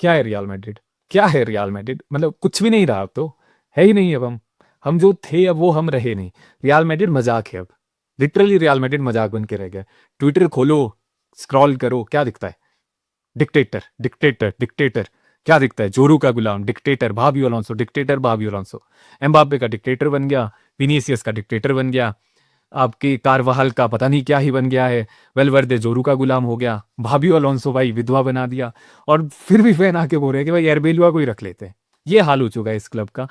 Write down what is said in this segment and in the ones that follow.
क्या है real Madrid? क्या है रियल मैड्रिड? मतलब कुछ भी नहीं रहा अब तो, है ही नहीं अब हम जो थे अब वो हम रहे नहीं। रियल मैड्रिड मजाक है अब, लिटरली रियल मैड्रिड मजाक बन के रह गया। ट्विटर खोलो, स्क्रॉल करो, क्या दिखता है? Dictator dictator dictator. क्या दिखता है? जोरू का गुलाम, डिक्टेटर भाभी अलोंसो, डिक्टेटर भाभी अलोंसो। एम्बापे का डिक्टेटर बन गया, विनीसियस का डिक्टेटर बन गया, आपकी कारवाहल का पता नहीं क्या ही बन गया है, वेलवर्दे जोरू का गुलाम हो गया, भाभी अलोंसो भाई विधवा बना दिया। और फिर भी फैन आके बोल रहे हैं कि भाई एरबेलुआ को ही रख लेते हैं। ये हाल हो चुका है इस क्लब का।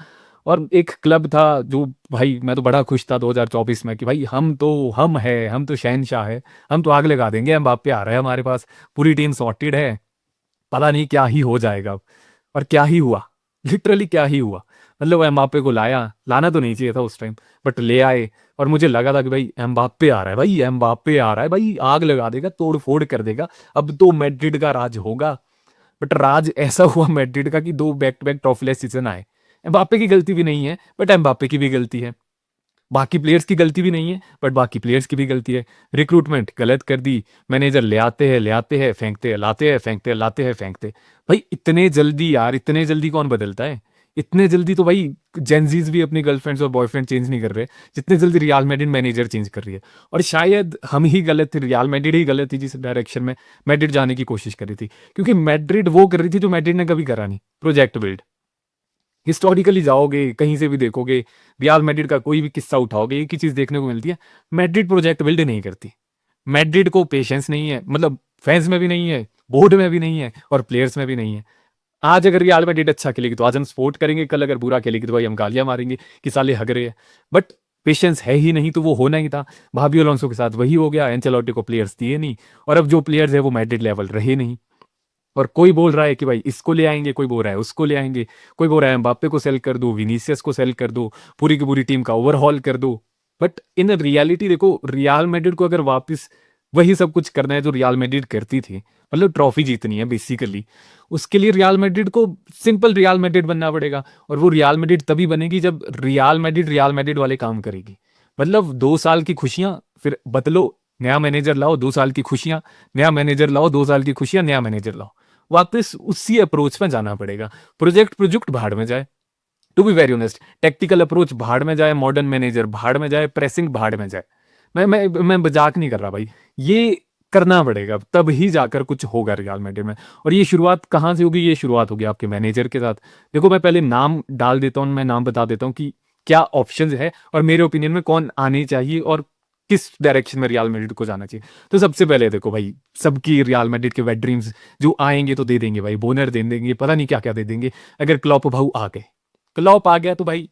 और एक क्लब था जो, भाई मैं तो बड़ा खुश था 2024 में कि भाई हम है, हम तो शहनशाह है, हम तो आग लगा देंगे, एम्बाप्पे आ रहा है हमारे पास, पूरी टीम सॉर्टेड है, पता नहीं क्या ही हो जाएगा अब। और क्या ही हुआ, लिटरली क्या ही हुआ। मतलब वो एम्बाप्पे को लाना तो नहीं चाहिए था उस टाइम, बट ले आए। और मुझे लगा था कि भाई एम्बाप्पे आ रहा है, भाई एम्बाप्पे आ रहा है, भाई आग लगा देगा, तोड़ फोड़ कर देगा, अब तो मैड्रिड का राज होगा। बट राज ऐसा हुआ मैड्रिड का कि दो बैक टू बैक ट्रॉफीलेस सीजन आए। एम्बाप्पे की गलती भी नहीं है, बट एम्बाप्पे की भी गलती है। बाकी प्लेयर्स की गलती भी नहीं है, बट बाकी प्लेयर्स की भी गलती है। रिक्रूटमेंट गलत कर दी, मैनेजर ले आते हैं फेंकते हैं, लाते हैं फेंकते हैं, लाते हैं फेंकते हैं। भाई इतने जल्दी यार, इतने जल्दी कौन बदलता है? इतने जल्दी तो भाई जेंजीज भी अपनी गर्लफ्रेंड्स और बॉयफ्रेंड चेंज नहीं कर रहे जितने जल्दी रियल मैड्रिड मैनेजर चेंज कर रही है। और शायद हम ही गलत थे, रियल मैड्रिड ही गलत थी जिस डायरेक्शन में मैड्रिड जाने की कोशिश कर रही थी। क्योंकि मैड्रिड वो कर रही थी जो मैड्रिड ने कभी करा नहीं, प्रोजेक्ट बिल्ड। हिस्टोरिकली जाओगे कहीं से भी देखोगे, रियल मैड्रिड का कोई भी किस्सा उठाओगे, एक ही चीज देखने को मिलती है, मैड्रिड प्रोजेक्ट बिल्ड नहीं करती। मैड्रिड को पेशेंस नहीं है, मतलब फैंस में भी नहीं है, बोर्ड में भी नहीं है, और प्लेयर्स में भी नहीं है। आज अगर रियल मैड्रिड अच्छा खेलेगी तो आज हम सपोर्ट करेंगे, कल अगर बुरा खेलेगी तो भाई हम गालियां मारेंगे कि साले हग रहे हैं। बट पेशेंस है ही नहीं, तो वो होना ही था। भाभी अलोंसो के साथ वही हो गया, एंचेलोटी को प्लेयर्स दिए नहीं, और अब जो प्लेयर्स है वो मैड्रिड लेवल रहे नहीं। और कोई बोल रहा है कि भाई इसको ले आएंगे, कोई बोल रहा है उसको ले आएंगे, कोई बोल रहा है एम्बाप्पे को सेल कर दो, विनीसियस को सेल कर दो, पूरी की पूरी टीम का ओवरहॉल कर दो। बट इन रियलिटी देखो, रियल मैड्रिड को अगर वापस वही सब कुछ करना है जो रियल मैड्रिड करती थी, मतलब ट्रॉफी जीतनी है बेसिकली, उसके लिए रियल मैड्रिड को सिंपल रियल मैड्रिड बनना पड़ेगा। और वो रियल मैड्रिड तभी बनेगी जब रियल मैड्रिड वाले काम करेगी। मतलब 2 साल की खुशियां, फिर बदलो, नया मैनेजर लाओ, 2 साल की खुशियां, नया मैनेजर लाओ, 2 साल की खुशियां, नया मैनेजर लाओ। वापस उसी अप्रोच में जाना पड़ेगा। प्रोजेक्ट भाड़ में जाए, to be very honest, tactical approach भाड़ में जाए, मॉडर्न मैनेजर भाड़ में जाए, प्रेसिंग भाड़ में जाए। मैं मजाक नहीं कर रहा भाई, ये करना पड़ेगा, तब ही जाकर कुछ होगा रियल मैड्रिड में। और ये शुरुआत कहाँ से होगी? ये शुरुआत होगी आपके मैनेजर के साथ। देखो मैं पहले नाम डाल देता हूँ, मैं नाम बता देता हूँ कि क्या ऑप्शंस है और मेरे ओपिनियन में कौन आने चाहिए और किस डायरेक्शन में रियल मैड्रिड को जाना चाहिए। तो सबसे पहले देखो भाई, सबकी रियल मैड्रिड के वेट ड्रीम्स जो आएंगे तो दे देंगे भाई, बोनर दे देंगे, पता नहीं क्या क्या दे देंगे। अगर क्लॉप भाऊ आ गए, क्लॉप आ गया तो भाई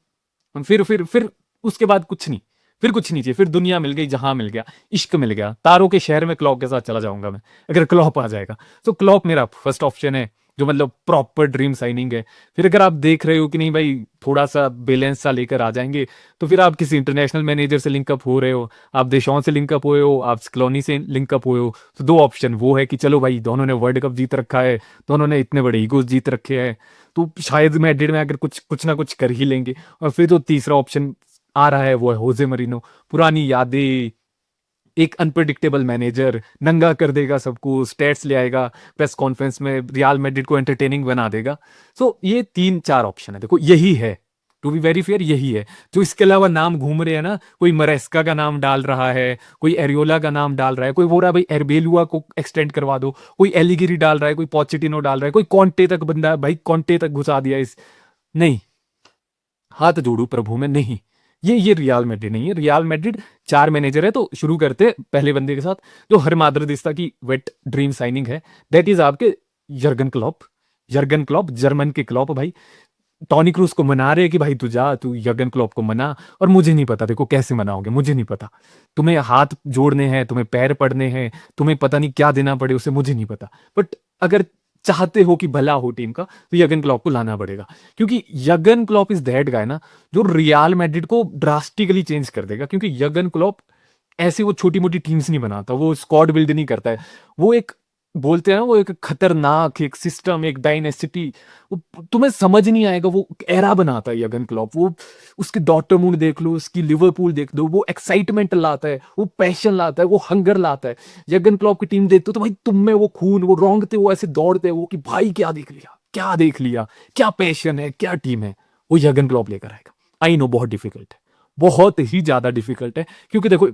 फिर उसके बाद कुछ नहीं, फिर कुछ नहीं चाहिए, फिर दुनिया मिल गई, जहां मिल गया, इश्क मिल गया, तारों के शहर में क्लॉप के साथ चला जाऊंगा मैं, अगर क्लॉप आ जाएगा। तो क्लॉप मेरा फर्स्ट ऑप्शन है, जो मतलब प्रॉपर ड्रीम साइनिंग है। फिर अगर आप देख रहे हो कि नहीं भाई थोड़ा सा बैलेंस सा लेकर आ जाएंगे, तो फिर आप किसी इंटरनेशनल मैनेजर से लिंकअप हो रहे हो, आप देशों से लिंकअप हुए हो, आप स्क्लोनी से लिंकअप हुए हो, तो दो ऑप्शन वो है कि चलो भाई दोनों ने वर्ल्ड कप जीत रखा है, दोनों ने इतने बड़े ईगोज जीत रखे हैं, तो शायद मैड्रिड में अगर कुछ कुछ ना कुछ कर ही लेंगे। और फिर जो तीसरा ऑप्शन आ रहा है वो है होजे मरीनो, पुरानी यादें, एक अनप्रडिक्टेबल मैनेजर, नंगा कर देगा सबको, स्टेट्स ले आएगा, प्रेस कॉन्फ्रेंस में रियल मैड्रिड को एंटरटेनिंग बना देगा। सो ये 3-4 ऑप्शन है, देखो यही है, टू बी वेरी फेयर यही है। जो इसके अलावा नाम घूम रहे हैं ना, कोई मरेस्का का नाम डाल रहा है, कोई एरियोला का नाम डाल रहा है, कोई बोल रहा है भाई एरबेलुआ को एक्सटेंड करवा दो, कोई एलिगिरी डाल रहा है, कोई पोचेटिनो डाल रहा है, कोई कॉन्टे तक बंदा भाई, कॉन्टे तक घुसा दिया इस, नहीं, हाथ जोड़ू प्रभु में, नहीं। ये रियल मैड्रिड नहीं है। रियल मैड्रिड 4 मैनेजर है, तो शुरू करते हैं पहले बंदे के साथ, जो हर माद्रिदिस्ता की वेट ड्रीम साइनिंग है, दैट इज आपके Jurgen Klopp. Jurgen Klopp, German के क्लॉप भाई। टॉनी क्रूज को मना रहे हैं कि भाई तू जा, तू यर्गन क्लॉप को मना। और मुझे नहीं पता, देखो कैसे मनाओगे मुझे नहीं पता, तुम्हें हाथ जोड़ने हैं, तुम्हें पैर पड़ने हैं, तुम्हें पता नहीं क्या देना पड़े उसे, मुझे नहीं पता। बट अगर चाहते हो कि भला हो टीम का, तो यर्गन क्लॉप को लाना पड़ेगा। क्योंकि Jurgen Klopp is that guy ना, जो रियल मैड्रिड को ड्रास्टिकली चेंज कर देगा। क्योंकि यर्गन क्लॉप ऐसे वो छोटी मोटी टीम्स नहीं बनाता, वो स्क्वाड बिल्ड नहीं करता है, वो एक, बोलते हैं ना, वो एक खतरनाक एक सिस्टम, एक डायनेसिटी, वो तुम्हें समझ नहीं आएगा, वो एरा बनाता है यर्गन क्लॉप। वो उसकी डॉटरमुंड देख लो, उसकी लिवरपूल देख लो, वो एक्साइटमेंट लाता है, वो पैशन लाता है, वो हंगर लाता है। यर्गन क्लॉप की टीम देखते हो तो भाई तुम में वो खून, वो रोंगते, वो ऐसे दौड़ते हैं वो कि भाई क्या देख लिया, क्या देख लिया, क्या पैशन है, क्या टीम है, वो यर्गन क्लॉप लेकर आएगा। आई नो बहुत डिफिकल्ट है, बहुत ही ज्यादा डिफिकल्ट है, क्योंकि देखो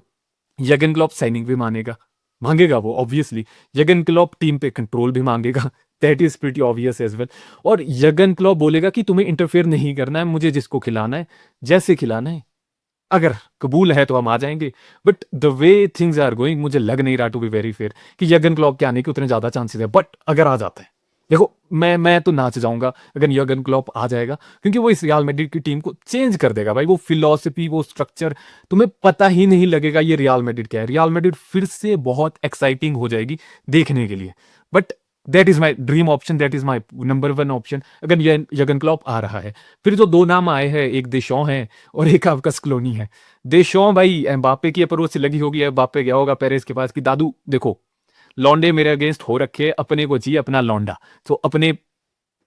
यर्गन क्लॉप साइनिंग भी मानेगा, मांगेगा वो ऑब्वियसली। यर्गन क्लॉप टीम पे कंट्रोल भी मांगेगा, that is pretty obvious as well. और यर्गन क्लॉप बोलेगा कि तुम्हें इंटरफेयर नहीं करना है, मुझे जिसको खिलाना है, जैसे खिलाना है, अगर कबूल है तो हम आ जाएंगे। But the way things are going, मुझे लग नहीं रहा टू बी वेरी फेयर कि यर्गन क्लॉप के आने के उतने ज्यादा चांसेस है। बट अगर आ जाता है, देखो मैं तो नाच जाऊंगा अगर यर्गन क्लॉप आ जाएगा, क्योंकि वो इस रियल मैड्रिड की टीम को चेंज कर देगा भाई। वो फिलॉसफी, वो स्ट्रक्चर, तुम्हें पता ही नहीं लगेगा ये रियल मैड्रिड क्या है। रियल मैड्रिड फिर से बहुत एक्साइटिंग हो जाएगी देखने के लिए। But that is my dream option, that is my number one option अगर यर्गन क्लॉप आ रहा है। फिर जो दो नाम आए हैं, एक देशों है और एक आपका स्क्लोनी है। देशों भाई एम्बापे की अप्रोच से लगी होगी, एम्बापे गया होगा पेरेस के पास कि दादू देखो, लौंडे मेरे अगेंस्ट हो रखे, अपने को चाहिए अपना लौंडा। तो अपने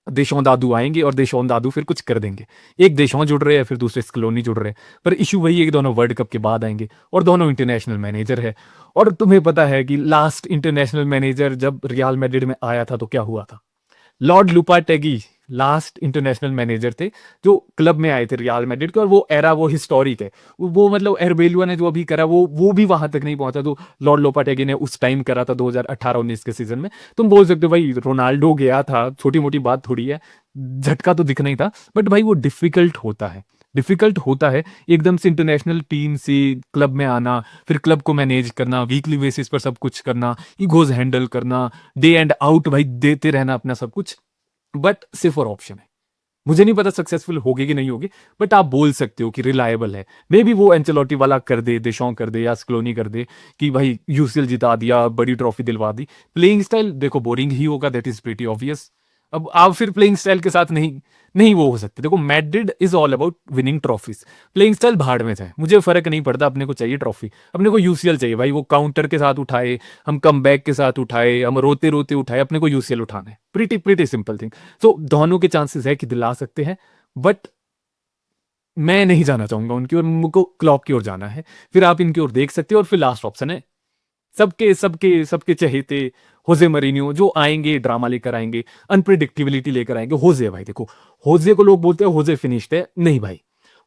देशों दादू आएंगे और देशों दादू फिर कुछ कर देंगे। एक देशों जुड़ रहे हैं, फिर दूसरे स्कलोनी जुड़ रहे हैं, पर इशू वही है कि दोनों वर्ल्ड कप के बाद आएंगे और दोनों इंटरनेशनल मैनेजर है। और तुम्हें पता है कि लास्ट इंटरनेशनल मैनेजर जब रियल मैड्रिड में आया था तो क्या हुआ था। लॉर्ड लुपाटेगी लास्ट इंटरनेशनल मैनेजर थे जो क्लब में आए थे रियल मैड्रिड के, और वो एरा वो हिस्टोरिक है। वो मतलब एरबेलुआ ने जो अभी करा वो भी वहां तक नहीं पहुंचा जो लॉर्ड लोपाटेगी ने उस टाइम करा था 2018-19 के सीजन में। तुम बोल सकते हो भाई रोनाल्डो गया था, छोटी मोटी बात थोड़ी है, झटका तो दिखना ही था। बट भाई वो डिफिकल्ट होता है, डिफिकल्ट होता है एकदम से इंटरनेशनल टीम से क्लब में आना, फिर क्लब को मैनेज करना, वीकली बेसिस पर सब कुछ करना, ईगोज हैंडल करना, डे एंड आउट भाई देते रहना अपना सब कुछ। बट सिर्फ और ऑप्शन है, मुझे नहीं पता सक्सेसफुल होगी कि नहीं होगी, बट आप बोल सकते हो कि रिलायबल है। मे बी वो एंचेलोटी वाला कर दे, देशों कर दे या स्क्लोनी कर दे कि भाई यूसीएल जिता दिया, बड़ी ट्रॉफी दिलवा दी। प्लेइंग स्टाइल देखो बोरिंग ही होगा, दैट इज प्रीटी ऑब्वियस। अब आप फिर प्लेइंग स्टाइल के साथ नहीं नहीं वो हो सकते। देखो Madrid is all about winning trophies, playing style भाड़ में जाए, मुझे फर्क नहीं पड़ता, अपने को चाहिए ट्रॉफी, अपने को यूसीएल चाहिए भाई। वो काउंटर के साथ उठाए, हम कम बैक के साथ उठाए, हम रोते रोते उठाए, अपने को यूसीएल उठाना है। Pretty pretty simple thing. So दोनों के चांसेस है कि दिला सकते हैं, बट मैं नहीं जाना चाहूंगा उनकी ओर, मुझको क्लॉप की ओर जाना है। फिर आप इनकी ओर देख सकते हो। और फिर लास्ट ऑप्शन है सबके सबके सबके चहेते होजे मरीनियो, जो आएंगे ड्रामा लेकर आएंगे, अनप्रिडिक्टेबिलिटी लेकर आएंगे। होजे भाई देखो, होजे को लोग बोलते हैं होजे फिनिश्ड है, नहीं भाई।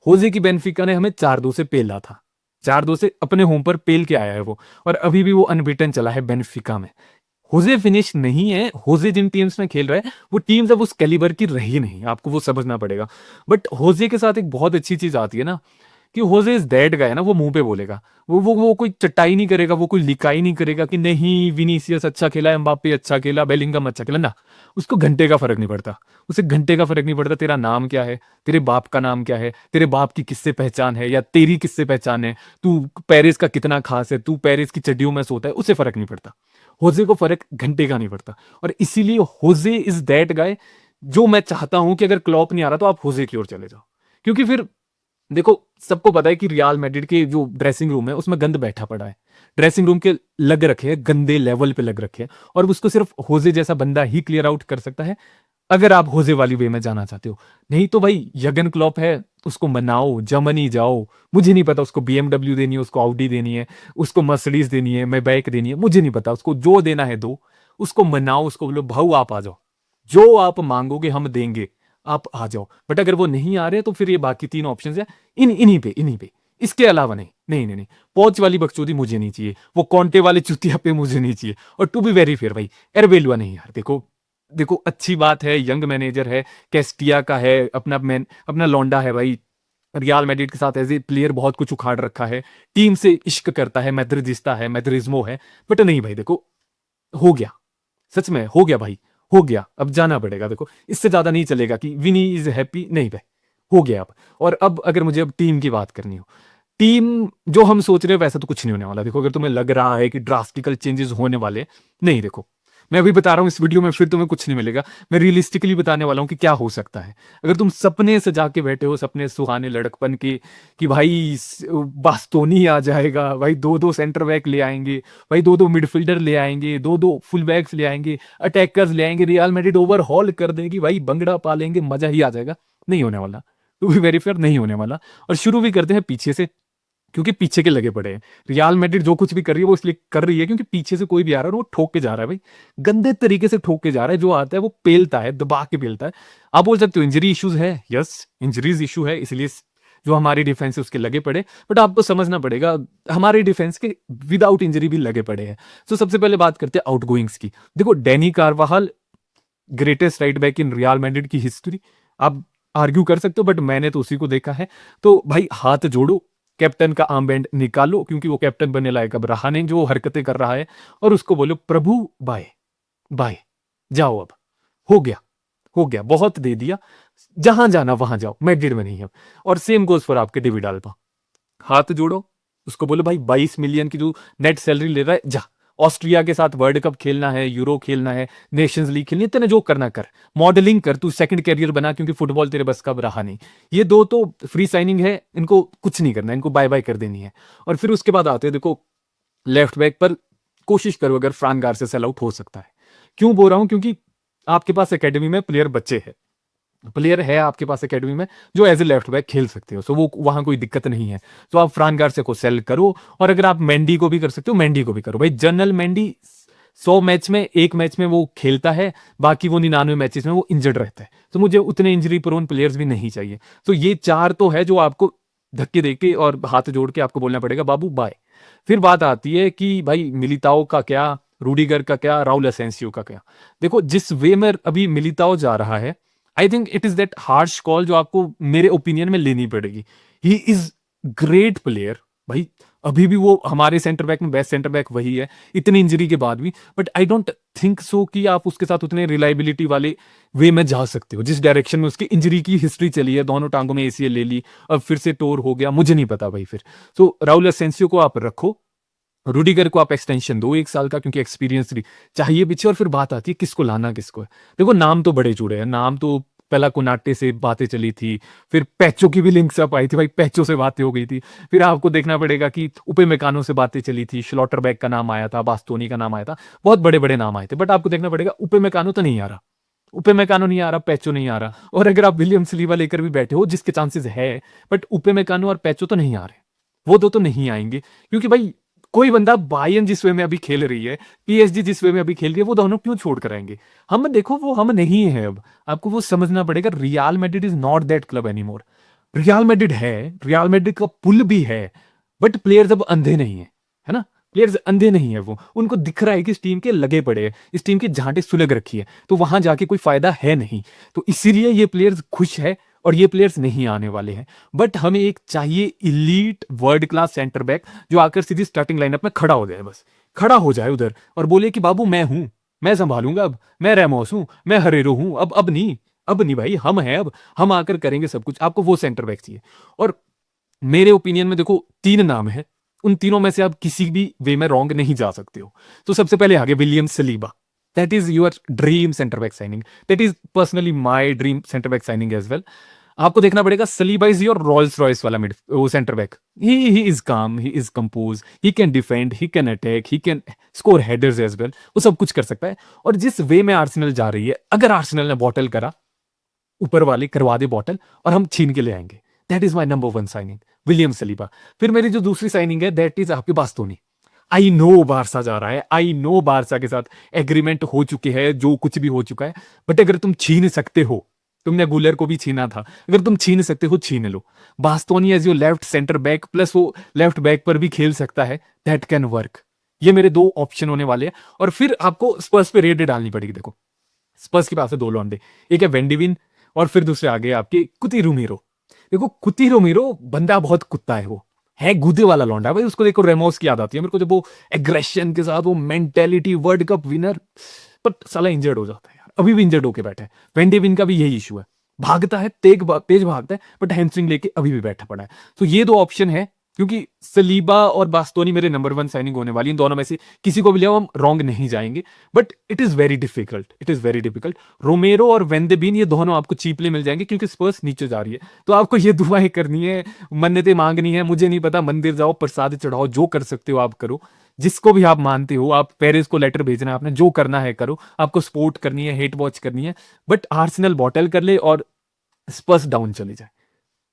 होजे की बेनिफिका ने हमें 4-2 से पेला था, 4-2 से अपने होम पर पेल के आया है वो, और अभी भी वो अनबीटन चला है बेनिफिका में। होजे फिनिश नहीं है, होजे जिन टीम्स में खेल रहा है वो टीम्स अब उस कैलिबर की रही नहीं, आपको वो समझना पड़ेगा। बट होजे के साथ एक बहुत अच्छी चीज आती है ना कि होजे इज दैट गाय ना, वो मुंह पे बोलेगा, वो कोई चटाई नहीं करेगा, वो कोई लिकाई नहीं करेगा कि नहीं विनीसियस अच्छा खेला, एम्बापे अच्छा खेला, बेलिंगम अच्छा खेला ना। उसको घंटे का फर्क नहीं पड़ता, उसे घंटे का फर्क नहीं पड़ता तेरा नाम क्या है, तेरे बाप का नाम क्या है, तेरे बाप की किससे पहचान है या तेरी किससे पहचान है, तू पेरिस का कितना खास है, तू पेरिस की चड्डियों में सोता है, उसे फर्क नहीं पड़ता। होजे को फर्क घंटे का नहीं पड़ता, और इसीलिए होजे इज दैट गाय जो मैं चाहता हूं कि अगर क्लॉप नहीं आ रहा तो आप होजे की ओर चले जाओ। क्योंकि फिर देखो सबको पता है कि रियल मैड्रिड के जो ड्रेसिंग रूम है उसमें गंद बैठा पड़ा है, ड्रेसिंग रूम के लग रखे हैं, गंदे लेवल पे लग रखे हैं, और उसको सिर्फ होजे जैसा बंदा ही क्लियर आउट कर सकता है अगर आप होजे वाली वे में जाना चाहते हो। नहीं तो भाई यर्गन क्लॉप है, उसको मनाओ, जर्मनी जाओ, मुझे नहीं पता उसको बीएमडब्ल्यू देनी है, उसको ऑडी देनी है, उसको मर्सिडीज देनी है, मैबैक देनी है, मुझे नहीं पता, उसको जो देना है दो, उसको मनाओ, उसको बोलो भाऊ आप आ जाओ, जो आप मांगोगे हम देंगे, आप आ जाओ। बट अगर वो नहीं आ रहे तो फिर ये बाकी तीन ऑप्शन है, इन्हीं पे इसके अलावा नहीं नहीं नहीं नहीं। पौच वाली बकचोदी मुझे नहीं चाहिए, वो कॉन्टे वाले चुतिया पे मुझे नहीं चाहिए। और टू बी वेरी फेयर भाई, एरबेलुआ नहीं यार, देखो देखो अच्छी बात है, यंग मैनेजर है, कैस्टिया का है, अपना मैन अपना लौंडा है भाई, रियल मैड्रिड के साथ एज ए प्लेयर बहुत कुछ उखाड़ रखा है, टीम से इश्क करता है, मैद्रिदिस्ता है, मैद्रिज्मो है। बट नहीं भाई देखो, हो गया, सच में हो गया भाई, हो गया, अब जाना पड़ेगा। देखो इससे ज्यादा नहीं चलेगा कि विनी इज हैप्पी, नहीं भाई हो गया अब। और अब अगर मुझे अब टीम की बात करनी हो, टीम जो हम सोच रहे हो वैसा तो कुछ नहीं होने वाला। देखो अगर तुम्हें लग रहा है कि ड्रास्टिकल चेंजेस होने वाले, नहीं, देखो मैं अभी बता रहा हूं इस वीडियो में, फिर तुम्हें कुछ नहीं मिलेगा। मैं रियलिस्टिकली बताने वाला हूं कि क्या हो सकता है। अगर तुम सपने सजा के बैठे हो, सपने सुहाने लड़कपन के, कि भाई बास्तोनी आ जाएगा, भाई दो दो सेंटर बैक ले आएंगे, भाई दो दो मिडफील्डर ले आएंगे, दो दो फुल बैक्स ले आएंगे, अटैकर्स ले आएंगे, रियल मैड्रिड ओवरहॉल कर देगी, भाई बंगड़ा पालेंगे, मजा ही आ जाएगा, नहीं होने वाला। टू बी वेरी फेयर, नहीं होने वाला। और शुरू भी करते हैं पीछे से। क्योंकि पीछे के लगे पड़े हैं। रियल मैड्रिड जो कुछ भी कर रही है वो इसलिए कर रही है क्योंकि पीछे से कोई भी आ रहा है और वो ठोक के जा रहा है भाई, गंदे तरीके से ठोक के जा रहा है, जो आता है वो पेलता है, दबा के पेलता है। आप बोल सकते हो इंजरी इश्यूज है, यस इंजरीज इशू है, इसलिए जो हमारी डिफेंस है उसके लगे पड़े, बट आपको समझना पड़ेगा हमारी डिफेंस के विदाउट इंजरी भी लगे पड़े हैं। तो सबसे पहले बात करते हैं आउटगोइंग्स की। देखो Danny कार्वाहाल greatest right back in real Madrid की हिस्ट्री, आप आर्ग्यू कर सकते हो बट मैंने तो उसी को देखा है। तो भाई हाथ जोड़ो, कैप्टन का आर्मबैंड निकालो, क्योंकि वो कैप्टन बनने लायक अब रहा नहीं जो हरकतें कर रहा है, और उसको बोलो प्रभु बाय बाय, जाओ अब, हो गया हो गया, बहुत दे दिया, जहां जाना वहां जाओ, मैड्रिड में नहीं है। और सेम गोज फॉर आपके डेविड अल्बा, हाथ जोड़ो, उसको बोलो भाई 22 मिलियन की जो नेट सैलरी ले रहा है जा, ऑस्ट्रिया के साथ वर्ल्ड कप खेलना है, यूरो खेलना है, नेशंस लीग खेलनी है, तेने जो करना कर, मॉडलिंग कर, तू सेकंड कैरियर बना, क्योंकि फुटबॉल तेरे बस का रहा नहीं। ये दो तो फ्री साइनिंग है, इनको कुछ नहीं करना, इनको बाय बाय कर देनी है। और फिर उसके बाद आते हैं, देखो लेफ्ट बैक पर कोशिश करो अगर फ्रान गार्सिया सेल आउट हो सकता है। क्यों बोल रहा हूं, क्योंकि आपके पास एकेडमी में प्लेयर बच्चे हैं, प्लेयर है आपके पास एकेडमी में जो एज ए लेफ्ट बैक खेल सकते हो, सो वो वहां कोई दिक्कत नहीं है। तो आप फ्रान गार्सिया को सेल करो, और अगर आप मेंडी को भी कर सकते हो, मेंडी को भी करो भाई। जनरल मेंडी 100 मैच में एक मैच में वो खेलता है, बाकी वो 99 मैचेस में वो इंजर्ड रहता है, तो मुझे उतने इंजरी प्रोन प्लेयर्स भी नहीं चाहिए। तो ये चार तो है जो आपको धक्के देके और हाथ जोड़ के आपको बोलना पड़ेगा बाबू बाय। फिर बात आती है कि भाई मिलिताओ का क्या, रूडिगर का क्या, राउल एसेंसियो का क्या। देखो जिस वे में अभी मिलिताओ जा रहा है, I think it is that harsh call जो आपको मेरे ओपिनियन में लेनी पड़ेगी। ही इज ग्रेट प्लेयर भाई, अभी भी वो हमारे सेंटर बैक में बेस्ट सेंटर बैक वही है इतनी इंजरी के बाद भी, but I don't think so कि आप उसके साथ उतने रिलायबिलिटी वाले वे में जा सकते हो जिस डायरेक्शन में उसकी इंजरी की हिस्ट्री चली है, दोनों टांगों में एसीएल ले ली, अब फिर से टोर हो गया, मुझे नहीं पता भाई फिर। तो राउल एसेंसियो को आप रखो, रूडिगर को आप एक्सटेंशन दो 1 साल का, क्योंकि एक्सपीरियंस चाहिए पीछे। और फिर बात आती है किसको लाना किसको है। देखो नाम तो बड़े जुड़े हैं, नाम तो पहला कोनाटे से बातें चली थी, फिर पैचो की भी लिंक्स अप आई थी भाई, पैचो से बातें हो गई थी। फिर आपको देखना पड़ेगा कि उपमेकानो से बातें चली थी, श्लॉटरबैक का नाम आया था, बास्तोनी का नाम आया था, बहुत बड़े बड़े नाम आए थे, बट आपको देखना पड़ेगा उपमेकानो तो नहीं आ रहा, उपमेकानो नहीं आ रहा, पैचो नहीं आ रहा। और अगर आप विलियम सलीबा लेकर भी बैठे हो, जिसके चांसेस है, बट उपमेकानो और पैचो तो नहीं आ रहे, वो दो तो नहीं आएंगे। क्योंकि भाई कोई बंदा बायर्न जिस वे में अभी खेल रही है, पीएसजी जिस वे में अभी खेल रही है, वो दोनों क्यों छोड़ कर आएंगे। हम देखो वो हम नहीं है अब, आपको वो समझना पड़ेगा। Real Madrid is not that club anymore. Real Madrid है, रियल मैड्रिड का पुल भी है, बट प्लेयर्स अब अंधे नहीं है ना, प्लेयर्स अंधे नहीं है, वो उनको दिख रहा है कि इस टीम के लगे पड़े हैं, इस टीम की झांटे सुलग रखी है, तो वहां जाके कोई फायदा है नहीं। तो इसीलिए ये प्लेयर्स खुश है और ये प्लेयर्स नहीं आने वाले हैं। बट हमें एक चाहिए elite world class centre back जो आकर सीधी स्टार्टिंग लाइनअप में खड़ा हो जाए, बस खड़ा हो जाए उधर और बोले कि बाबू मैं हूं, मैं संभालूंगा, अब मैं रेमोस हूं, मैं हरेरो हूं, अब नहीं भाई, हम हैं, अब हम आकर करेंगे सब कुछ। आपको वो सेंटर बैक चाहिए। और मेरे ओपिनियन में देखो 3 नाम है, उन तीनों में से आप किसी भी वे में रॉन्ग नहीं जा सकते हो। तो सबसे पहले आगे William Saliba, that is your dream centre back signing, that is personally my dream centre back signing as well. आपको देखना पड़ेगा Saliba is your Rolls Royce वाला मिड वो centre back. He is calm, he is composed, he can defend, he can attack, he can score headers as well, वो सब कुछ कर सकता है। और जिस वे में आर्सेनल जा रही है, अगर आर्सेनल ने बॉटल करा, ऊपर वाले करवा दे बॉटल और हम छीन के ले आएंगे, that is my number 1 signing, William Saliba. फिर मेरी जो दूसरी साइनिंग है दैट इज आपके बास्तोनी। आई नो बारसा जा रहा है, आई नो बारसा के साथ एग्रीमेंट हो चुके हैं, जो कुछ भी हो चुका है, बट अगर तुम छीन सकते हो, तुमने गुलर को भी छीना था, अगर तुम छीन सकते हो छीन लो। Bastoni as your left centre back, plus वो लेफ्ट बैक पर भी खेल सकता है, दैट कैन वर्क। ये मेरे 2 ऑप्शन होने वाले हैं। और फिर आपको स्पर्स पे रेड डालनी पड़ेगी। देखो स्पर्स के पास है 2 लौंडे, एक है वेंडिविन और फिर दूसरे आगे आपके कुती रोमेरो। देखो कुती रोमेरो बंदा बहुत कुत्ता है, वो है गुदे वाला लौंडा भाई, उसको देखो रेमोस की याद आती है मेरे को, जब वो एग्रेशन के साथ वो mentality, world cup winner, but साला इंजर्ड हो जाता है यार, अभी भी इंजर्ड होके बैठा है। वेंडेविन का भी यही इशू है, भागता है तेज भागता है, बट हैमस्ट्रिंग लेके अभी भी बैठा पड़ा है। तो ये 2 ऑप्शन है, क्योंकि सलीबा और बास्तोनी मेरे नंबर 1 साइनिंग होने वाली, इन दोनों में से किसी को भी ले हम रॉन्ग नहीं जाएंगे, but it is very difficult, it is very difficult. रोमेरो और वेंदेबिन ये दोनों आपको चीपली मिल जाएंगे, क्योंकि स्पर्स नीचे जा रही है। तो आपको ये दुआएं करनी है, मन्नतें मांगनी है, मुझे नहीं पता, मंदिर जाओ, प्रसाद चढ़ाओ, जो कर सकते हो आप करो, जिसको भी आप मानते हो, आप पेरिस को लेटर भेजना है आपने, जो करना है करो, आपको सपोर्ट करनी है, हेट वॉच करनी है, बट आर्सेनल बॉटल कर ले और स्पर्स डाउन चले जाए।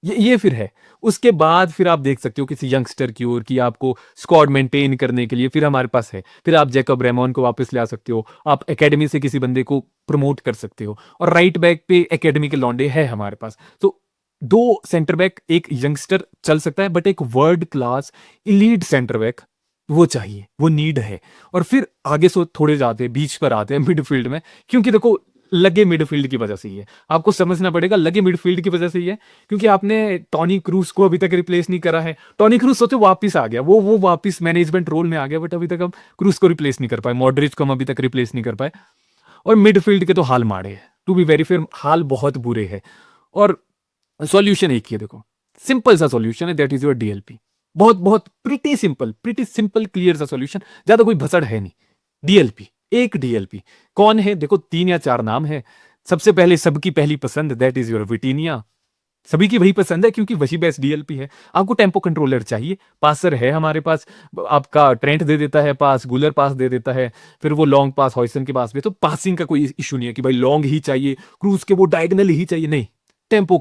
ये फिर है। उसके बाद फिर आप देख सकते हो किसी यंगस्टर की ओर कि आपको स्क्वाड मेंटेन करने के लिए फिर हमारे पास है। फिर आप जैकब रेमॉन को वापस ला सकते हो, आप एकेडमी से किसी बंदे को प्रमोट कर सकते हो, और राइट बैक पे एकेडमी के लौंडे है हमारे पास। तो 2 सेंटर बैक, एक यंगस्टर चल सकता है, बट एक world class elite centre back वो चाहिए, वो नीड है। और फिर आगे सो थोड़े जाते हैं, बीच पर आते हैं मिडफील्ड में, क्योंकि देखो लगे मिडफील्ड की वजह से ही है। आपको समझना पड़ेगा लगे मिडफील्ड की वजह से ही है, क्योंकि आपने टॉनी क्रूज को अभी तक रिप्लेस नहीं करा है। टॉनी क्रूज सोचो वापस आ गया, वो वापस मैनेजमेंट रोल में आ गया, बट अभी तक हम क्रूज को रिप्लेस नहीं कर पाए, मॉडरिच को हम अभी तक रिप्लेस नहीं कर पाए। और मिडफील्ड के तो हाल माड़े हैं, टू बी वेरी फेयर, हाल बहुत बुरे हैं। और सॉल्यूशन एक ही है, देखो सिंपल सा सॉल्यूशन है, दैट इज योर डीएलपी। बहुत बहुत प्रीटी सिंपल क्लियर सा सॉल्यूशन, ज्यादा कोई भसड़ है नहीं। डीएलपी, एक डीएलपी। कौन है? देखो 3 या 4 नाम है। सबसे पहले सबकी पहली पसंद, दैट इज योर विटीनिया। सभी की वही पसंद है क्योंकि वही बेस्ट डीएलपी है। आपको टेम्पो कंट्रोलर चाहिए, पासर है हमारे पास, आपका ट्रेंट दे देता है पास, गुलर पास दे देता है, फिर वो लॉन्ग पास हॉयसन के पास भी। तो पासिंग का कोई इशू नहीं है कि भाई लॉन्ग ही चाहिए, क्रूज के वो डायगनल ही चाहिए, नहीं। टेम्पो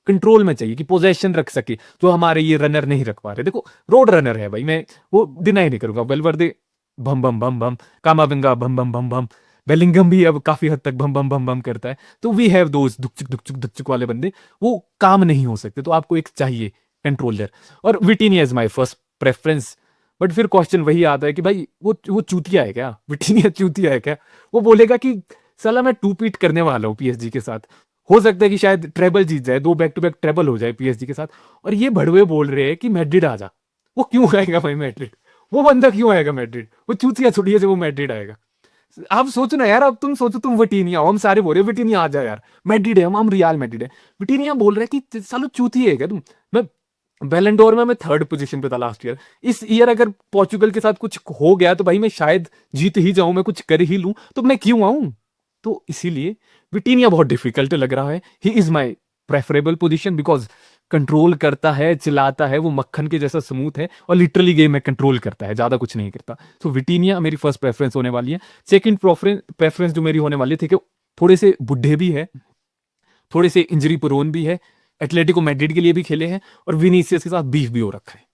कंट्रोल में चाहिए कि पोजेशन रख सके, जो हमारे ये रनर नहीं रख पा रहे। देखो रोड रनर है भाई, मैं वो डिनाई नहीं करूंगा। वेलवर्दे भम भम भम भम, कामाविंगा भम भम भम भम, बेलिंगम भी अब काफी हद तक भम भम भम भम करता है। तो वी हैव दोस दुकचुक दुकचुक वाले बंदे, वो काम नहीं हो सकते। तो आपको एक चाहिए कंट्रोलर, और विटीनिया is my first preference. But फिर क्वेश्चन वही आता है कि भाई वो चूतिया है क्या? विटीनिया चूतिया है क्या? वो बोलेगा कि साला मैं टू पीट करने वाला हूँ पीएसजी के साथ, हो सकता है कि शायद ट्रेबल जीत जाए, 2 बैक टू बैक ट्रेबल हो जाए पीएसजी के साथ, और ये भड़वे बोल रहे हैं कि मैड्रिड आ जा। वो क्यों आएगा भाई मैड्रिड? वो बंदा क्यों आएगा मैड्रिड? वो चूतिया छुड़िए से वो मैड्रिड आएगा। आप सोचो ना यार, अब तुम सोचो, तुम विटीनिया हो, हम सारे बोल रहे विटीनिया आ जाए यार, मैड्रिड है, हम रियल मैड्रिड है। विटीनिया बोल रहे हैं कि सालो चूती है क्या तुम? मैं बैलेंडोर में मैं 3rd पोजीशन पे था लास्ट ईयर। इस ईयर अगर पोर्चुगल के साथ कुछ हो गया तो भाई मैं शायद जीत ही जाऊं, मैं कुछ कर ही लूं, तो मैं क्यों आऊं? तो इसीलिए विटीनिया बहुत डिफिकल्ट लग रहा है। He is my preferable position because control करता है, चिल्लाता है, वो मक्खन के जैसा स्मूथ है, और लिटरली गेम में कंट्रोल करता है, ज्यादा कुछ नहीं करता। तो विटीनिया मेरी फर्स्ट प्रेफरेंस होने वाली है। सेकंड प्रेफरेंस जो मेरी होने वाली है, ठीक है, थोड़े से बुढ़े भी है, थोड़े से इंजरी प्रोन भी है, एटलेटिको मैड्रिड के लिए भी खेले हैं, और विनीसियस के साथ बीफ भी हो रखा है।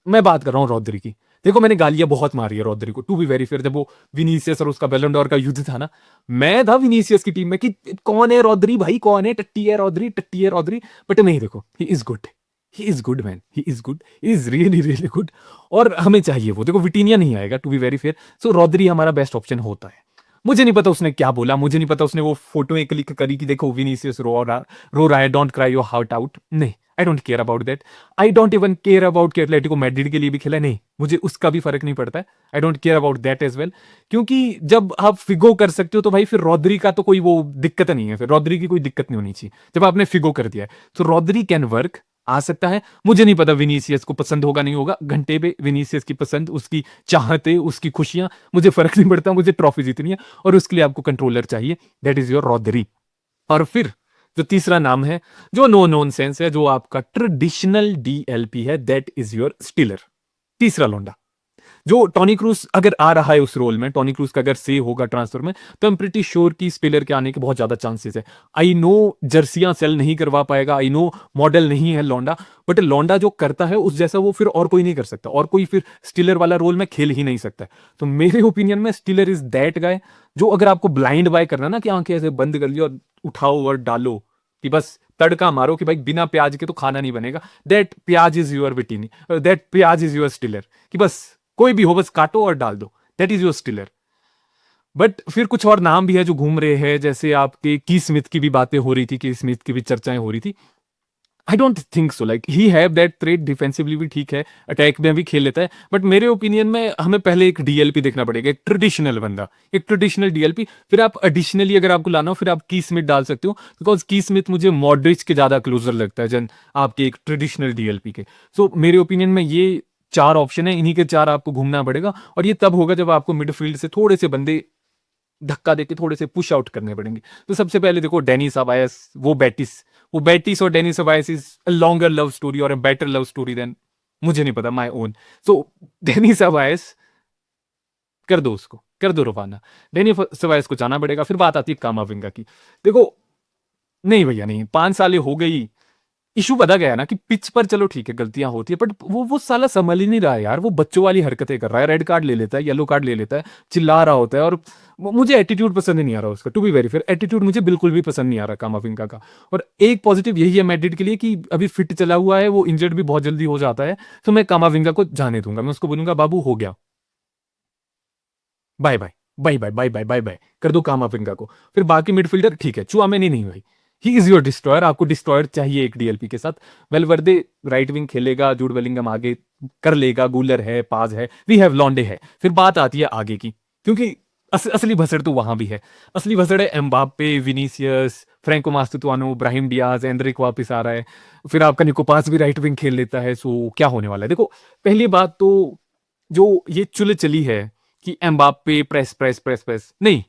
मैं बात कर रहा हूँ रॉद्री की। देखो मैंने गालियां बहुत मारी है रॉद्री को, टू बी वेरी फेयर। जब वो विनीसियस और उसका बैलन डोर का युद्ध था ना, मैं था विनीसियस की टीम में कि कौन है रॉद्री भाई, कौन है, टट्टी है रॉद्री, टट्टी है रॉद्री। बट नहीं, देखो he is good, he is good man, he is good, he is really really good, और हमें चाहिए वो। देखो विटीनिया नहीं आएगा, टू बी वेरी फेयर। सो रॉद्री हमारा बेस्ट ऑप्शन होता है। मुझे नहीं पता उसने क्या बोला, मुझे नहीं पता उसने वो फोटो क्लिक करी कि देखो विनीसियस रो रहा है, don't cry your heart out. नहीं, I don't care about that. I don't even care about कि एटलेटिको मैड्रिड के लिए भी खेला, नहीं, मुझे उसका भी फर्क नहीं पड़ता है। I don't care about that as well, क्योंकि जब आप फिगो कर सकते हो तो भाई फिर रॉद्री का तो कोई वो दिक्कत नहीं है, फिर रॉद्री की कोई दिक्कत नहीं होनी चाहिए जब आपने फिगो कर दिया है। तो रॉद्री कैन वर्क, आ सकता है। मुझे नहीं पता विनीसियस को पसंद होगा नहीं होगा, घंटे पे विनीसियस की पसंद, उसकी चाहते, उसकी खुशियां, मुझे फर्क नहीं पड़ता, मुझे ट्रॉफी जीतनी है, और उसके लिए आपको कंट्रोलर चाहिए, दैट इज योर रॉद्री। और फिर जो तीसरा नाम है, जो नो नॉन सेंस है, जो आपका ट्रेडिशनल डीएलपी है, दैट इज योर स्टीलर। तीसरा लौंडा, जो टॉनी क्रूज अगर आ रहा है उस रोल में, टॉनी क्रूज का अगर से होगा ट्रांसफर में, तो आई एम प्रीटी श्योर कि स्पिलर के आने के बहुत ज्यादा चांसेस है। आई नो जर्सियां सेल नहीं करवा पाएगा, आई नो मॉडल नहीं है लौंडा, बट लौंडा जो करता है उस जैसा वो फिर और कोई नहीं कर सकता, और कोई फिर स्टिलर वाला रोल में खेल ही नहीं सकता। तो मेरे ओपिनियन में स्टिलर इज दैट गाय, जो अगर आपको ब्लाइंड बाय करना ना, कि आंखें ऐसे बंद कर लियो और उठाओ और डालो, कि बस तड़का मारो कि भाई बिना प्याज के तो खाना नहीं बनेगा, दैट प्याज इज योर विटीनी, दैट प्याज इज योर स्टिलर, कि बस कोई भी हो बस काटो और डाल दो, दैट इज योर स्टिलर। बट फिर कुछ और नाम भी है जो घूम रहे हैं, जैसे आपके की स्मिथ की भी बातें हो रही थी, की स्मिथ की भी चर्चाएं हो रही थी। I don't think so, like he have that trade, defensively भी ठीक है, अटैक में भी खेल लेता है, बट मेरे ओपिनियन में हमें पहले एक डीएलपी देखना पड़ेगा, एक ट्रेडिशनल बंदा, एक ट्रेडिशनल डीएलपी। फिर आप एडिशनली अगर आपको लाना हो, फिर आप की स्मिथ डाल सकते हो, बिकॉज की स्मिथ मुझे मॉडरिच के ज्यादा क्लोजर लगता है जन आपके एक ट्रेडिशनल डीएलपी के। सो मेरे ओपिनियन में ये 4 ऑप्शन है, इन्हीं के 4 आपको घूमना पड़ेगा, और ये तब होगा जब आपको मिडफील्ड से थोड़े से बंदे धक्का देके थोड़े से पुश आउट करने पड़ेंगे। तो सबसे पहले देखो डेनी सबायस, वो बेटिस और Dani Ceballos is a longer love story और a better love story than, मुझे नहीं पता, माय ओन। सो डेनी सबायस कर दो, उसको कर दो रवाना, डेनी सबायस को जाना पड़ेगा। फिर बात आती है कामाविंगा की। देखो नहीं भैया नहीं, 5 साल हो गई, इशू पता गया ना कि पिच पर चलो ठीक है गलतियां होती है, बट वो साला संभल ही नहीं रहा है यार, वो बच्चों वाली हरकतें कर रहा है, रेड कार्ड ले लेता है, येलो कार्ड ले लेता है, चिल्ला रहा होता है, और मुझे एटीट्यूड पसंद ही नहीं आ रहा उसका, to be very fair attitude मुझे बिल्कुल भी पसंद नहीं आ रहा कामाविंगा का। और एक पॉजिटिव यही है मैड्रिड के लिए कि अभी फिट चला हुआ है, वो इंजर्ड भी बहुत जल्दी हो जाता है, तो मैं कामाविंगा को जाने दूंगा, मैं उसको बोलूंगा बाबू हो गया, bye bye bye bye bye bye bye bye कर दो कामाविंगा को। फिर बाकी मिडफील्डर ठीक है, चुआमेनी नहीं भाई, ही इज योर डिस्ट्रॉयर, आपको डिस्ट्रॉयर चाहिए एक डीएलपी के साथ। वेलवर्दे राइट विंग खेलेगा, जूड बेलिंगम आगे कर लेगा, गूलर है, पाज है, वी हैव लॉन्डे है। फिर बात आती है आगे की, क्योंकि असली भसड़ तो वहां भी है, असली भसड़ है Mbappe, Vinicius, Franco Mastantuono, Brahim Diaz, Endrick वापस आ रहा है, फिर आपका निको पास भी राइट विंग खेल लेता है, सो क्या होने वाला है। देखो पहली बात तो जो ये चुल चली है कि Mbappe press press press press, नहीं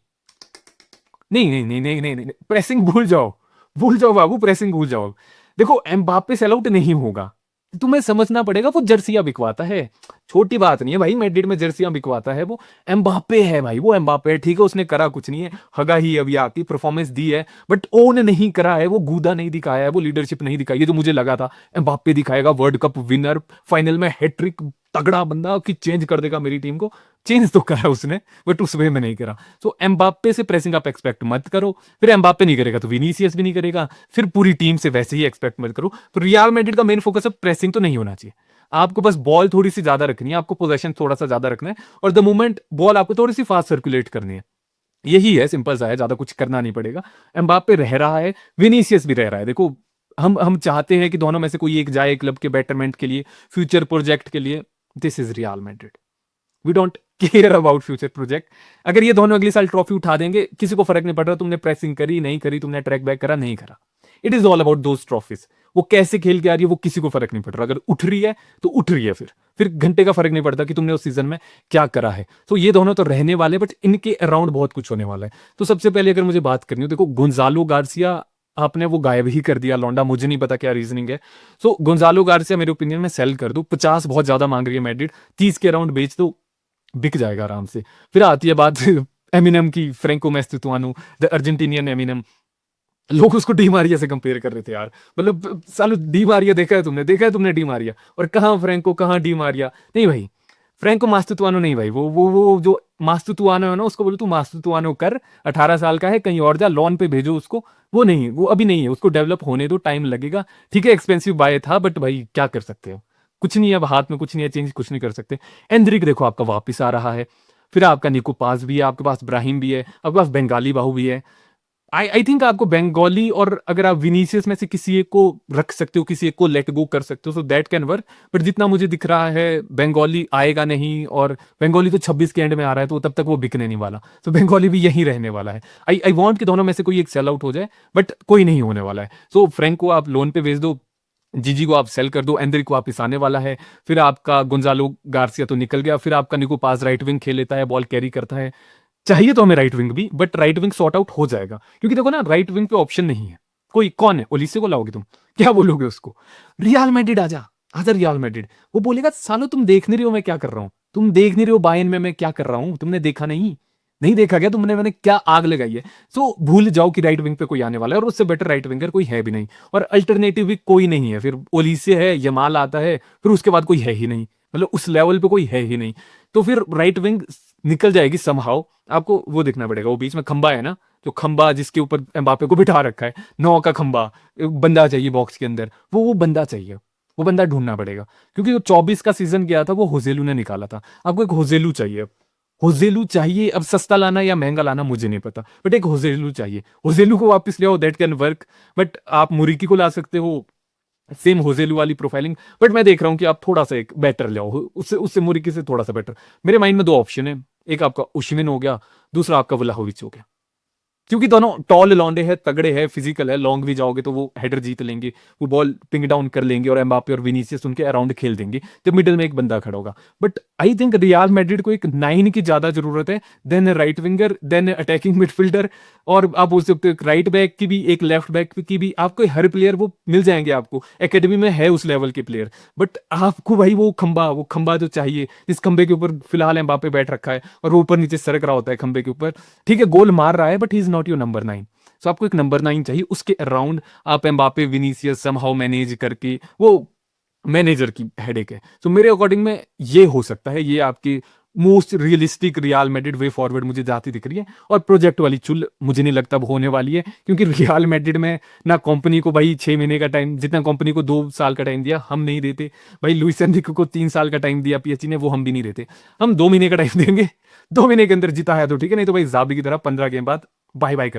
नहीं नहीं नहीं नहीं नहीं, नहीं। प्रेसिंग भूल जाओ, भूल जाओ बाबू, प्रेसिंग भूल जाओ। देखो एम्बाप्पे सेल आउट नहीं होगा, तुम्हें समझना पड़ेगा, वो जर्सियां बिकवाता है, छोटी बात नहीं है भाई, मैड्रिड में जर्सियां बिकवाता है वो, एम्बाप्पे है भाई, वो एम्बाप्पे है, ठीक है उसने करा कुछ नहीं है, हगा ही अभी आती परफॉर्मेंस दी है, बट ओन नहीं करा है, वो गूदा नहीं दिखाया है, वो लीडरशिप नहीं दिखाई है, जो मुझे लगा था एम्बाप्पे दिखाएगा, वर्ल्ड कप विनर, फाइनल में हैट्रिक, तगड़ा बंदा कि चेंज कर देगा मेरी टीम को, चेंज तो करा उसने, बट उस वे में नहीं करा। तो एम्बाप्पे से प्रेसिंग आप एक्सपेक्ट मत करो, फिर एम्बाप्पे नहीं करेगा तो विनीसियस भी नहीं करेगा, फिर पूरी टीम से वैसे ही एक्सपेक्ट मत करो। तो रियल मैड्रिड का मेन फोकस है प्रेसिंग तो नहीं होना चाहिए, आपको बस बॉल थोड़ी सी ज्यादा रखनी है, आपको पोजेशन थोड़ा सा ज्यादा रखना है, और द मोमेंट बॉल आपको थोड़ी सी फास्ट सर्कुलेट करनी है, यही है, सिंपल सा है, ज्यादा कुछ करना नहीं पड़ेगा। एम्बाप्पे रह रहा है, विनीसियस भी रह रहा है, देखो हम चाहते हैं कि दोनों में से कोई एक जाए क्लब के बेटरमेंट के लिए, फ्यूचर प्रोजेक्ट के लिए, this is Real Madrid, we don't care about future project. अगर ये दोनों अगले साल ट्रॉफी उठा देंगे, किसी को फर्क नहीं पड़ रहा तुमने प्रेसिंग करी नहीं करी, तुमने ट्रैक बैक करा नहीं करा, it is all about those trophies. वो कैसे खेल के आ रही है वो किसी को फर्क नहीं पड़ रहा, अगर उठ रही है तो उठ रही है, फिर घंटे का फर्क नहीं पड़ता कि तुमने उस सीजन में क्या करा है। तो ये दोनों तो रहने वाले, बट इनके अराउंड बहुत कुछ होने वाला है। तो सबसे पहले अगर मुझे बात करनी हो, देखो गोंजालो गार्सिया आपने वो गायब ही कर दिया लौंडा, मुझे नहीं पता क्या रीजनिंग है। सो गोंजालो गार्सिया मेरे ओपिनियन में सेल कर दो, 50 बहुत ज्यादा मांग रही है मैड्रिड, 30 के अराउंड बेच दो, बिक जाएगा आराम से। फिर आती है बात एमिनम की, फ्रैंको मैस्टुआनो, द अर्जेंटीनियन एमिनम, लोग उसको डी मारिया से कंपेयर कर रहे थे यार, मतलब सालो डी मारिया देखा है तुमने डी मारिया, और कहाँ फ्रैंको कहाँ डी मारिया, नहीं भाई, फ्रैंको मास्टुआनो नहीं भाई, वो जो मास्टुआनो है ना, उसको बोलो तू मास्टुआनो कर, 18 साल का है, कहीं और जा, लोन पे भेजो उसको, वो नहीं, वो अभी नहीं है, उसको डेवलप होने दो, टाइम लगेगा, ठीक है एक्सपेंसिव बाय था, बट भाई क्या कर सकते हो, कुछ नहीं है, अब हाथ में कुछ नहीं है, चेंज कुछ नहीं कर सकते। एंड्रिक देखो आपका वापिस आ रहा है, फिर आपका निको पास भी है, आपके पास ब्राहिम भी है, आपके पास बंगाली बाहू भी है, आई थिंक आपको बंगाली, और अगर आप विनीसियस में से किसी एक को रख सकते हो, किसी एक को लेट गो कर सकते हो, so that can work, but जितना मुझे दिख रहा है बंगाली आएगा नहीं, और बंगाली तो 26 के एंड में आ रहा है, तो तब तक वो बिकने नहीं वाला, तो बंगाली भी यहीं रहने वाला है। आई वांट कि दोनों में से कोई एक सेल आउट हो जाए, बट कोई नहीं होने वाला है। सो फ्रैंक को आप लोन पे भेज दो, जीजी को आप सेल कर दो, एंड्रिक वापिस आने वाला है, फिर आपका गोंजालो गार्सिया तो निकल गया, फिर आपका निको पास राइट विंग खेल लेता है, बॉल कैरी करता है, चाहिए तो हमें राइट विंग भी, but right wing sort out हो जाएगा, क्योंकि देखो ना राइट विंग पे ऑप्शन नहीं है कोई, कौन है, ओलिसे को लाओगे तुम, क्या बोलोगे उसको, रियल मैड्रिड आजा, आजा रियल मैड्रिड, वो बोलेगा सालो तुम देख नहीं रहे हो मैं क्या कर रहा हूं, तुम देख नहीं रहे हो बायन में मैं क्या कर रहा हूं, तुमने देखा नहीं, नहीं देखा क्या तुमने, मैंने क्या आग लगाई है। सो भूल जाओ कि राइट विंग पे कोई आने वाला है, और उससे बेटर राइट विंगर कोई है भी नहीं, और अल्टरनेटिव भी कोई नहीं है, फिर ओलिसे है, यमाल आता है, फिर उसके बाद कोई है ही नहीं, मतलब उस लेवल पे कोई है ही नहीं, तो फिर राइट विंग निकल जाएगी समहाउ। आपको वो देखना पड़ेगा, वो बीच में खंबा है ना, जो खंबा जिसके ऊपर एम्बाप्पे को बिठा रखा है, 9 का खंबा, एक बंदा चाहिए बॉक्स के अंदर, वो बंदा चाहिए, वो बंदा ढूंढना पड़ेगा, क्योंकि जो 24 का सीजन गया था वो होजेलू ने निकाला था, आपको एक होजेलू चाहिए, होजेलू चाहिए, अब सस्ता लाना या महंगा लाना मुझे नहीं पता, बट एक होजेलू चाहिए, होजेलू को वापस ले आओ, दैट कैन वर्क, बट आप मुरिकी को ला सकते हो, सेम होजेलू वाली प्रोफाइलिंग, बट मैं देख रहा हूँ कि आप थोड़ा सा एक बेटर ले आओ, उससे उससे मुरिकी से थोड़ा सा बेटर। मेरे माइंड में दो ऑप्शन है, एक आपका उश्विन हो गया, दूसरा आपका व्लाहोविच हो गया, क्योंकि दोनों टॉल लॉन्डे हैं, तगड़े हैं, फिजिकल है, लॉन्ग भी जाओगे तो वो हेडर जीत लेंगे, वो बॉल पिंग डाउन कर लेंगे, और एम्बाप्पे और विनीसियस उनके अराउंड खेल देंगे, जब मिडिल में एक बंदा खड़ा होगा। But I think Real Madrid को एक 9 की ज्यादा जरूरत है, then right winger, then attacking midfielder, और आप बोल सकते हो राइट बैक की भी, एक लेफ्ट बैक की भी, आपको हर प्लेयर वो मिल जाएंगे, आपको एकेडमी में है उस लेवल के प्लेयर, बट आपको भाई वो खंबा जो चाहिए, जिस खंबे के ऊपर फिलहाल एम्बाप्पे बैठ रखा है, और वो ऊपर नीचे सरक रहा होता है खंबे के ऊपर, ठीक है गोल मार रहा है, but he is not your number 9, सो आपको एक नंबर 9 चाहिए, उसके अराउंड आप एम्बापे, विनीसियस समहाउ मैनेज करके, वो मैनेजर की हेडेक है। तो मेरे अकॉर्डिंग में ये हो सकता है, ये आपकी most realistic real Madrid way forward मुझे जाती दिख रही है। और प्रोजेक्ट वाली चुल मुझे नहीं लगता अब होने वाली है, क्योंकि रियल मैड्रिड में ना कंपनी को भाई 6 महीने का टाइम, जितना कंपनी को 2 साल का टाइम दिया हम नहीं देते। भाई लुइस एनरिके को 3 साल का टाइम दिया पीएसजी ने, वो हम भी नहीं देते। हम 2 महीने का टाइम देंगे, 2 महीने के अंदर जिता है तो ठीक है, नहीं तो भाई जाबी की तरह 15 गेम बाद बाय बाय कर